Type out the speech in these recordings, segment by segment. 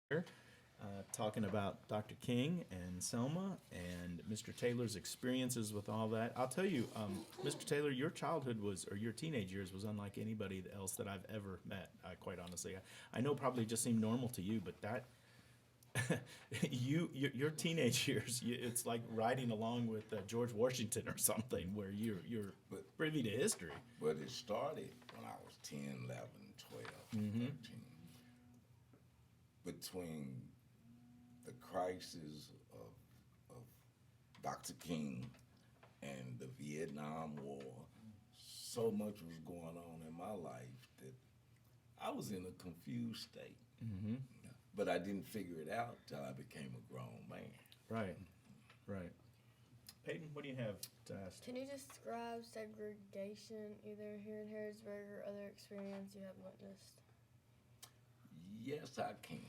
here talking about Dr. King and Selma and Mr. Taylor's experiences with all that. I'll tell you, Mr. Taylor, your childhood was, or your teenage years was unlike anybody else that I've ever met, quite honestly. I know probably just seemed normal to you, but that, your teenage years, it's like riding along with George Washington or something, where you're But privy to history. but it started when I was 10, 11, 12, 13. Between the crisis of Dr. King and the Vietnam War, so much was going on in my life that I was in a confused state. But I didn't figure it out till I became a grown man. Right, right. Peyton, what do you have to ask? Can you describe segregation either here in Harrisburg or other experience you have witnessed? Yes, I can.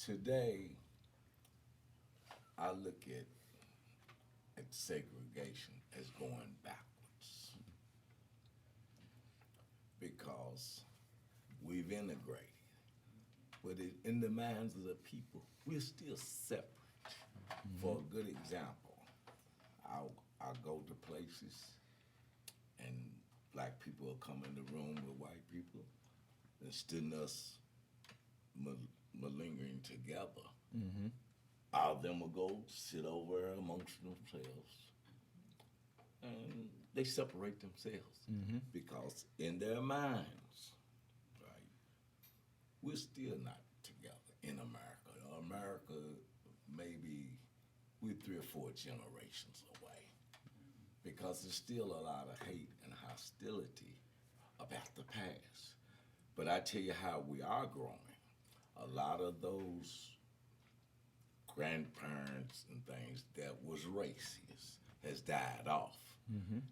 Today, I look at segregation as going backwards because we've integrated. But in the minds of the people, we're still separate. For a good example, I'll go to places and black people will come in the room with white people. Instead of us malingering together, all of them will go sit over amongst themselves and they separate themselves because in their minds, right, we're still not together in America. America, maybe we're 3 or 4 generations away because there's still a lot of hate and hostility about the past. But I tell you how we are growing. A lot of those grandparents and things that was racist has died off.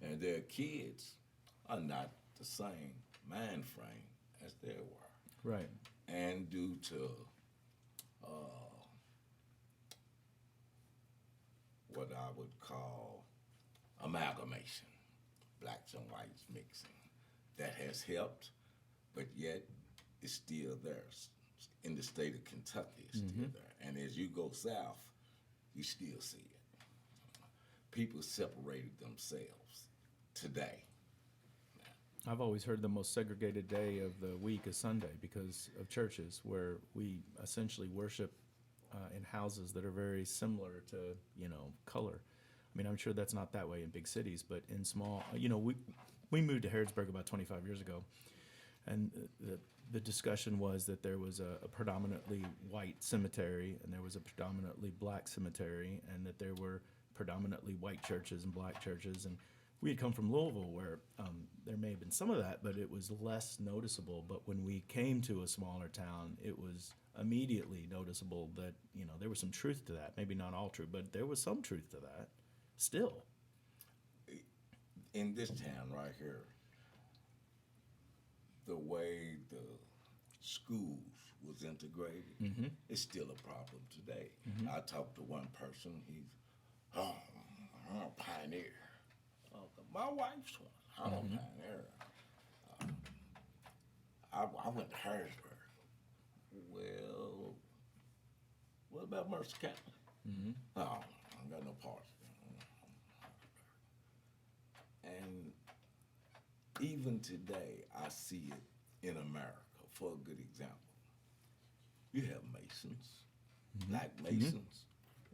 And their kids are not the same mind frame as they were. Right. And due to what I would call amalgamation, blacks and whites mixing, that has helped, but yet it's still there. In the state of Kentucky, it's still there. And as you go south, you still see it. People separated themselves today. I've always heard the most segregated day of the week is Sunday because of churches where we essentially worship in houses that are very similar to, color. I mean, I'm sure that's not that way in big cities, but in small, we moved to Harrodsburg about 25 years ago, and the discussion was that there was a predominantly white cemetery and there was a predominantly black cemetery, and that there were predominantly white churches and black churches. And we had come from Louisville where there may have been some of that, but it was less noticeable. But when we came to a smaller town, it was immediately noticeable that, there was some truth to that. Maybe not all true, but there was some truth to that still. In this town right here, the way the schools was integrated is still a problem today. I talked to one person, I'm a pioneer. My wife's one, I'm a pioneer. I went to Harrisburg. Well, what about Mercer County? No, I got no parts. And even today, I see it in America. For a good example, you have Masons, black Masons,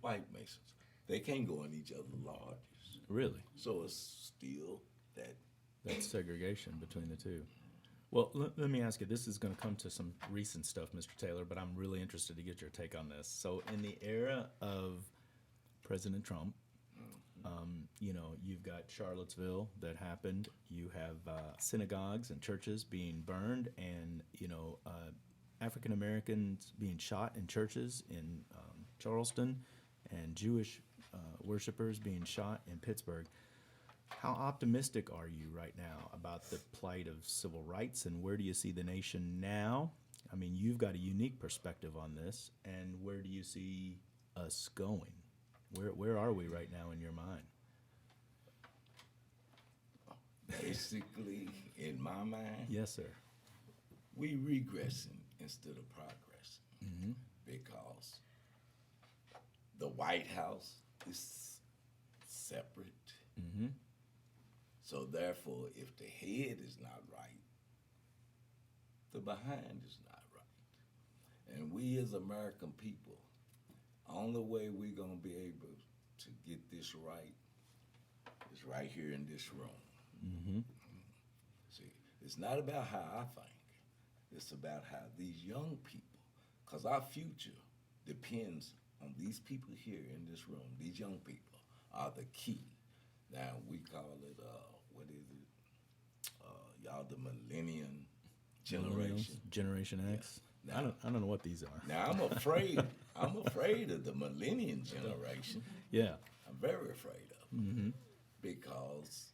white Masons. They can't go in each other's lodges. Really? So it's still that. That's segregation between the two. Well, let me ask you, this is going to come to some recent stuff, Mr. Taylor, but I'm really interested to get your take on this. So in the era of President Trump, you've got Charlottesville that happened. You have synagogues and churches being burned, and African Americans being shot in churches in Charleston, and Jewish worshipers being shot in Pittsburgh. How optimistic are you right now about the plight of civil rights, and where do you see the nation now? I mean, you've got a unique perspective on this, and where do you see us going? Where are we right now in your mind? Basically, in my mind, Yes, sir. we regressing instead of progressing. because the White House is separate. So therefore, if the head is not right, the behind is not right. And we as American people, only way we're gonna be able to get this right is right here in this room. See, it's not about how I think. It's about how these young people, because our future depends on these people here in this room. These young people are the key. Now we call it, what is it? Y'all the millennium generation. Generation X. Yeah. I don't know what these are. Now I'm afraid of the millennium generation. Yeah. I'm very afraid of it. Because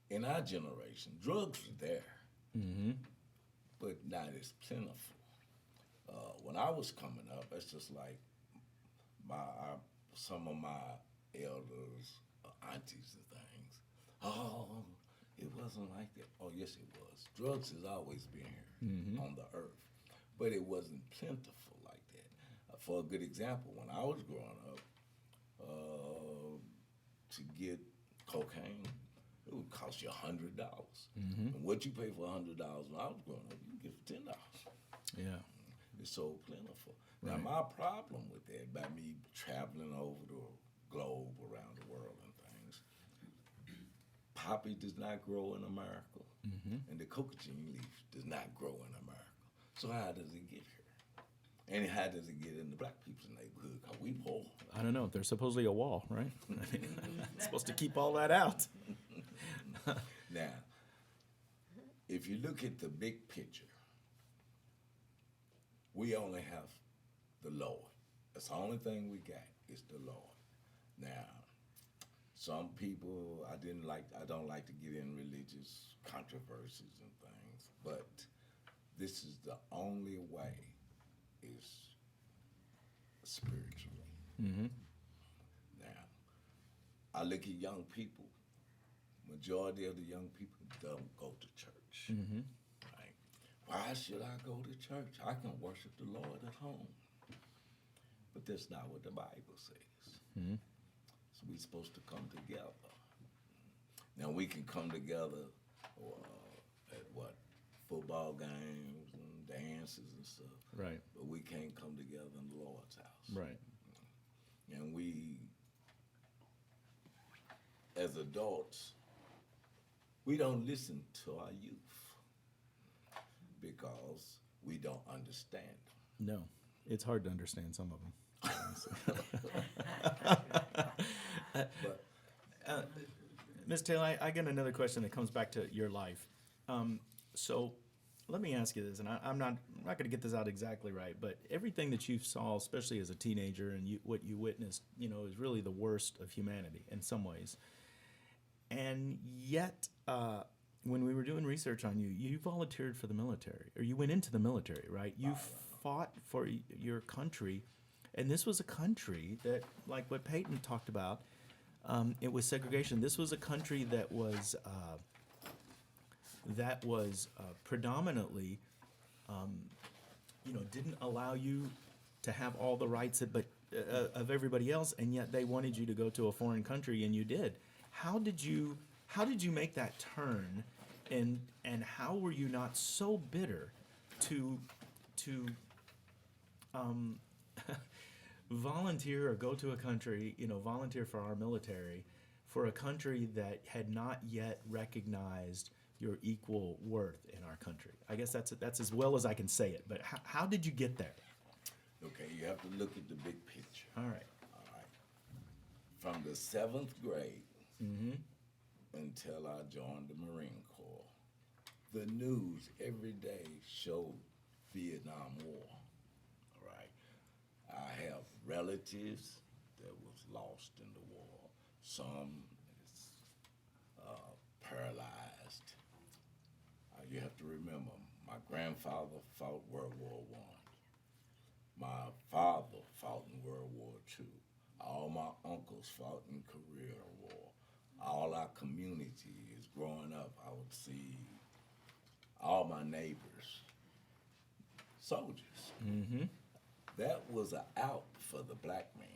in our generation, drugs were there, but not as plentiful. When I was coming up, it's just like some of my elders, aunties and things. Oh, it wasn't like that. Oh, yes, it was. Drugs has always been here on the earth, but it wasn't plentiful like that. For a good example, when I was growing up, to get cocaine, it would cost you $100. And what you pay for $100 when I was growing up, you can get for $10. Yeah. It's so plentiful. Right. Now, my problem with that, by me traveling over the globe around the world and things, poppy does not grow in America, and the cocaine leaf does not grow in America. So how does it get here? And how does it get in the black people's neighborhood? Because we poor. I don't know. There's supposedly a wall, right? It's supposed to keep all that out. Now, if you look at the big picture, we only have the Lord. That's the only thing we got is the Lord. Now, some people I don't like to get in religious controversies and things, but this is the only way is spiritually. Now, I look at young people. Majority of the young people don't go to church. Right? Why should I go to church? I can worship the Lord at home. But that's not what the Bible says. So we're supposed to come together. Now we can come together at football games and dances and stuff. Right. But we can't come together in the Lord's house. Right. And we, as adults, we don't listen to our youth because we don't understand them. No. It's hard to understand some of them. But Ms. Taylor, I get another question that comes back to your life. So let me ask you this, and I'm not going to get this out exactly right, but everything that you saw, especially as a teenager, and what you witnessed, is really the worst of humanity in some ways. And yet, when we were doing research on you, you volunteered for the military, or you went into the military, right? You fought for your country, and this was a country that, like what Peyton talked about, it was segregation. This was a country that was predominantly, didn't allow you to have all the rights of everybody else, and yet they wanted you to go to a foreign country, and you did. How did you make that turn, and how were you not so bitter to volunteer or go to a country, volunteer for our military, for a country that had not yet recognized your equal worth in our country? I guess that's as well as I can say it, but how did you get there? okay, you have to look at the big picture. All right. All right. From the 7th grade until I joined the Marine Corps, the news every day showed Vietnam War. All right. I have relatives that was lost in the war. Some is paralyzed. You have to remember, my grandfather fought World War I. My father fought in World War II. All my uncles fought in Korea War. All our community is growing up. I would see all my neighbors soldiers. Mm-hmm. That was an out for the black man.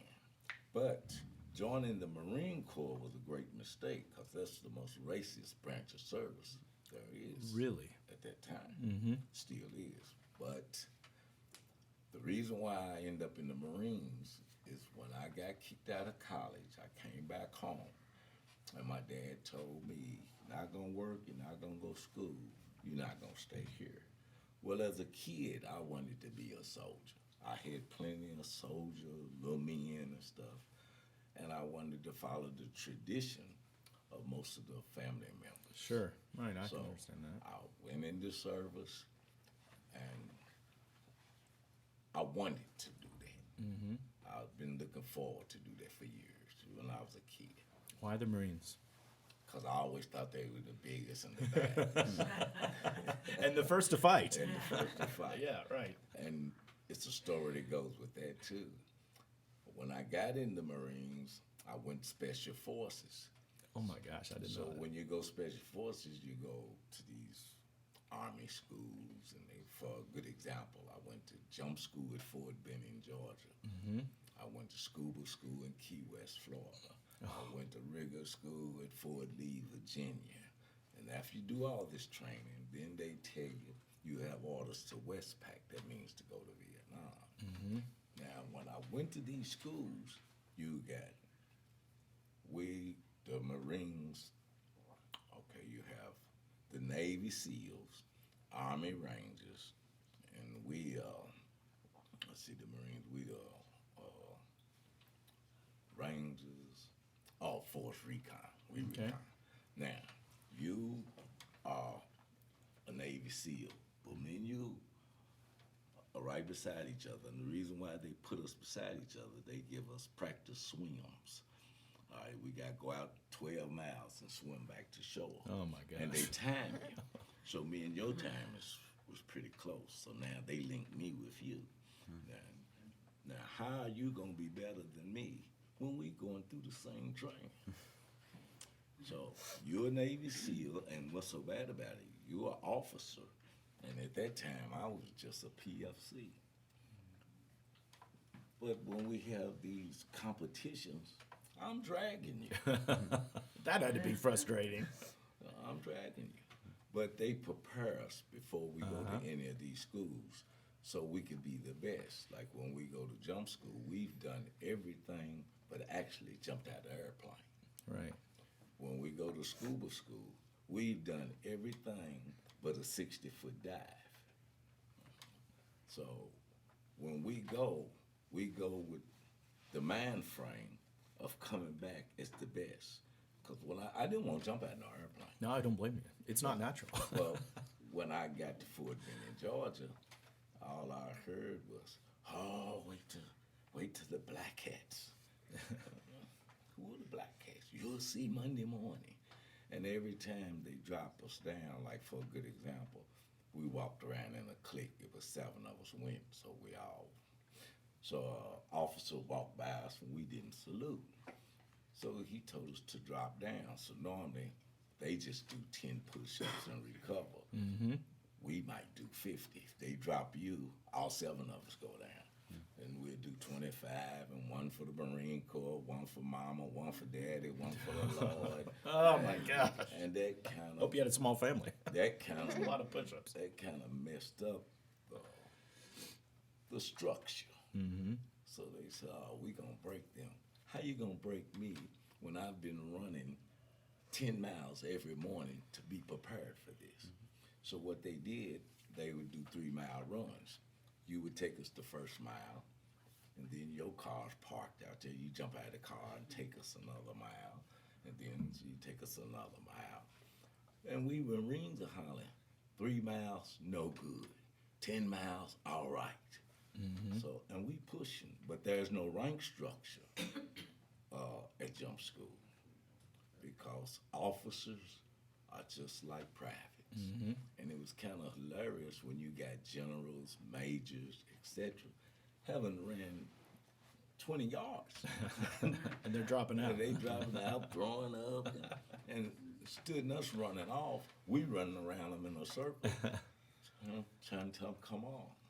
But joining the Marine Corps was a great mistake because that's the most racist branch of service there is. Really? At that time. Mm-hmm. Still is. But the reason why I ended up in the Marines is when I got kicked out of college, I came back home. And my dad told me, you're not going to work, you're not going to go to school, you're not going to stay here. Well, as a kid, I wanted to be a soldier. I had plenty of soldier, little men and stuff. And I wanted to follow the tradition of most of the family members. Sure. Right, I So can understand that. I went into service and I wanted to do that. Mm-hmm. I've been looking forward to do that for years when I was a kid. Why the Marines? Because I always thought they were the biggest and the baddest. And the first to fight. And the first to fight. Yeah, right. And it's a story that goes with that too. When I got in the Marines, I went Special Forces. Oh my gosh, I didn't So know that. when you go Special Forces, you go to these Army schools, and for a good example, I went to jump school at Fort Benning, Georgia. Mm-hmm. I went to scuba school in Key West, Florida. I went to rigger school at Fort Lee, Virginia. And after you do all this training, then they tell you you have orders to Westpac. That means to go to Vietnam. Mm-hmm. Now, when I went to these schools, you got the Marines. Okay, you have the Navy SEALs, Army Rangers, and let's see, the Marines, Rangers, Force Recon. We Okay. Recon. Now, you are a Navy SEAL, but me and you are right beside each other. And the reason why they put us beside each other, they give us practice swims. All right, we got to go out 12 miles and swim back to shore. Oh my gosh. And they time you. So me and your time was pretty close. So now they link me with you. Now, how are you going to be better than me when we going through the same training? So you're a Navy SEAL, and what's so bad about it? You're an officer. And at that time, I was just a PFC. But when we have these competitions, I'm dragging you. That had to be frustrating. I'm dragging you. But they prepare us before we go to any of these schools so we can be the best. Like when we go to jump school, we've done everything but actually jumped out of the airplane. Right. When we go to scuba school, we've done everything but a 60-foot dive. So when we go with the mind frame of coming back as the best. Because when I didn't want to jump out of no airplane. No, I don't blame you. It's not natural. Well, when I got to Fort Benning, Georgia, all I heard was, "Oh, wait till the black cats." Who are the black cats? You'll see Monday morning. And every time they drop us down, like for a good example, we walked around in a clique. It was 7 of us went, so officer walked by us and we didn't salute. So he told us to drop down. So normally they just do 10 push-ups and recover. Mm-hmm. We might do 50. If they drop you, all 7 of us go down. And we'll do 25, and 1 for the Marine Corps, 1 for Mama, 1 for Daddy, 1 for the Lord. Oh my gosh. And that kind of Hope you had a small family. that kind That's a lot of push-ups. that kind of messed up the structure. Mm-hmm. So they said, "Oh, we gonna break them. How you gonna break me when I've been running 10 miles every morning to be prepared for this?" So what they did, they would do 3-mile runs. You would take us the first mile, and then your car's parked out there. You jump out of the car and take us another mile, and then you take us another mile. And we Marines are hollering, 3 miles, no good. 10 miles, all right. Mm-hmm. So, and we pushing, but there's no rank structure at jump school because officers are just like privates. Mm-hmm. And it was kind of hilarious when you got generals, majors, etc., haven't ran 20 yards. And they're dropping out. And they dropping out, throwing up, and stood us running off. We running around them in a circle, trying to tell them, come on.